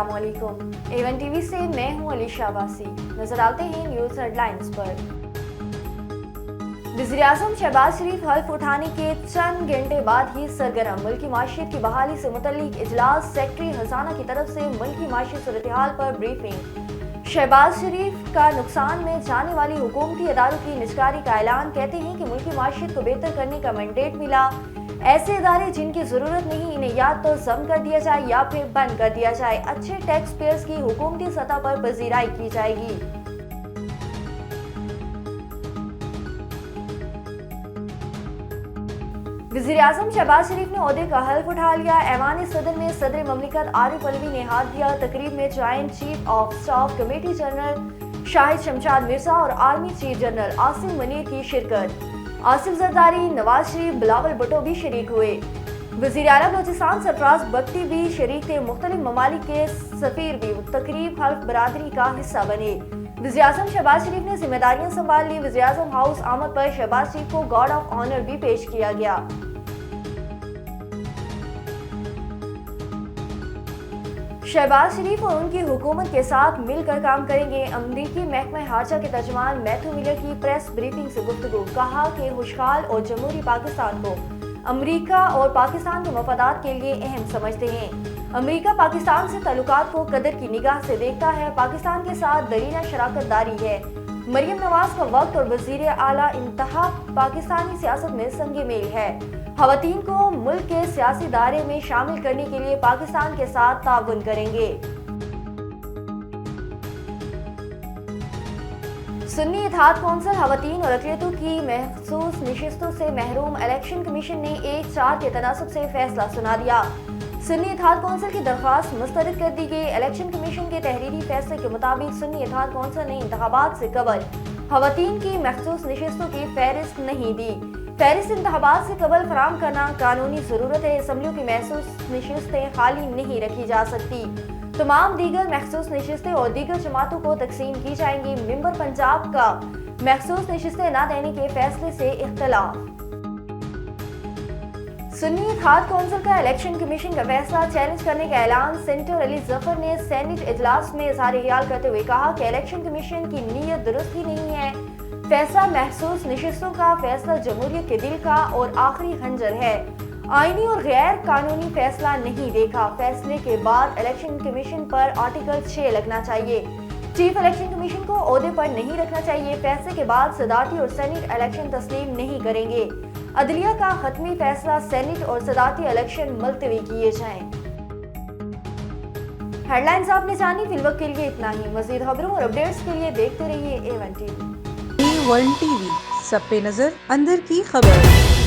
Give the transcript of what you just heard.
अस्सलाम वालेकुम। A1 TV से मैं हूं अलीशा अब्बासी। नजर डालते हैं न्यूज हेडलाइंस पर। वज़ीर-ए-आज़म शहबाज शरीफ हल्फ उठाने के चंद घंटे बाद ही सरगर्म। मुल्की माशियत की बहाली से मुतल्लिक इजलास, सेक्रेटरी खजाना की तरफ से मुल्की माशी सूरत-ए-हाल पर ब्रीफिंग। शहबाज शरीफ का नुकसान में जाने वाली हुकूमती इदारों की निजकारी का ऐलान। कहते हैं कि मुल्की माशियत को बेहतर करने का मैंडेट मिला। ऐसे इदारे जिनकी जरूरत नहीं, इन्हें या तो जम कर दिया जाए या फिर बंद कर दिया जाए। अच्छे टैक्स पेयर्स की हुकूमती सतह पर पजीराई की जाएगी। वज़ीर-ए-आज़म शहबाज शरीफ ने ओहदे का हल्फ उठा लिया। ऐवान सदर में सदर ममलिकत आरिफ अलवी ने हाथ दिया। तकरीब में joint chief of staff committee general Shahid Shamshad Mirza और army chief general Asim Munir की शिरकत। आसिफ जरदारी, नवाज शरीफ, बिलावल भुट्टो भी शरीक हुए। वज़ीर आला बलूचिस्तान सरफराज बख्ती भी शरीक थे। मुख्तलिफ ममालिक के सफीर भी तकरीब हल्फ बरादरी का हिस्सा बने। वज़ीर-ए-आज़म शहबाज शरीफ ने जिम्मेदारियां संभाल ली। वज़ीर-ए-आज़म हाउस आमद पर शहबाज शरीफ को गार्ड ऑफ ऑनर भी पेश किया गया। शहबाज शरीफ और उनकी हुकूमत के साथ मिलकर काम करेंगे। अमरीकी महकमा खारजा के तर्जुमान मैथ्यू मिलर की प्रेस ब्रीफिंग से गुफ्तगू। कहा कि खुशहाल और जमहूरी पाकिस्तान को अमरीका और पाकिस्तान के मफादात के लिए अहम समझते हैं। अमरीका पाकिस्तान से ताल्लुकात को कदर की निगाह से देखता है। पाकिस्तान के साथ दरीना शराकत दारी है। मरियम नवाज का वक्त और वजीर आला इंतहा पाकिस्तानी सियासत में संगे मेल है। खवातीन को मुल्क के सियासी दायरे में शामिल करने के लिए पाकिस्तान के साथ ताउन करेंगे। सुन्नी इत्तेहाद कौंसिल खवातीन और अक़लियतों की महसूस नशिस्तों से महरूम। इलेक्शन कमीशन ने 1-4 के तनासब से फैसला सुना दिया। सुन्नी इत्तेहाद कौंसिल की दरख्वास्त मुस्तरद कर दी गई। इलेक्शन कमीशन के तहरीरी फैसले के मुताबिक सुन्नी इत्तेहाद कौंसिल ने इंतखाबात से कबल खवातीन की महसूस नशिस्तों की फहरिस्त नहीं दी। फहरिस्त इंतखाबात से कबल फराम करना कानूनी जरूरत है। असम्बलियों की महसूस नशिस्तें खाली नहीं रखी जा सकती। तमाम दीगर महसूस नशिस्तें और दीगर जमातों को तकसीम की जाएंगी। मेंबर पंजाब का महसूस नशिस्तें न देने के फैसले से इख्तलाफ। सुन्नी इत्तेहाद कौंसिल का इलेक्शन कमीशन का फैसला चैलेंज करने का ऐलान। सेनेटर अली जफर ने सेनेट इजलास में इजहार ख्याल करते हुए कहा कि इलेक्शन कमीशन की नीयत दुरुस्त ही नहीं है। फैसला महसूस नशिस्तों का फैसला जमहूरियत के दिल का और आखिरी खंजर है। आईनी और गैर कानूनी फैसला नहीं देखा। फैसले के बाद इलेक्शन कमीशन पर आर्टिकल 6 लगना चाहिए। चीफ इलेक्शन कमीशन को ओहदे पर नहीं रखना चाहिए। फैसले के बाद सदारती और सेनेट इलेक्शन तस्लीम नहीं करेंगे। अदलिया का हतमी फैसला सेनेट और सदारती इलेक्शन मुलतवी किए जाएं। हेडलाइंस आपने जानी। फिलवक्त के लिए इतना ही। मजीद खबरों और अपडेट्स के लिए देखते रहिए A1 टीवी। A1 टीवी, सब पे नजर, अंदर की खबर।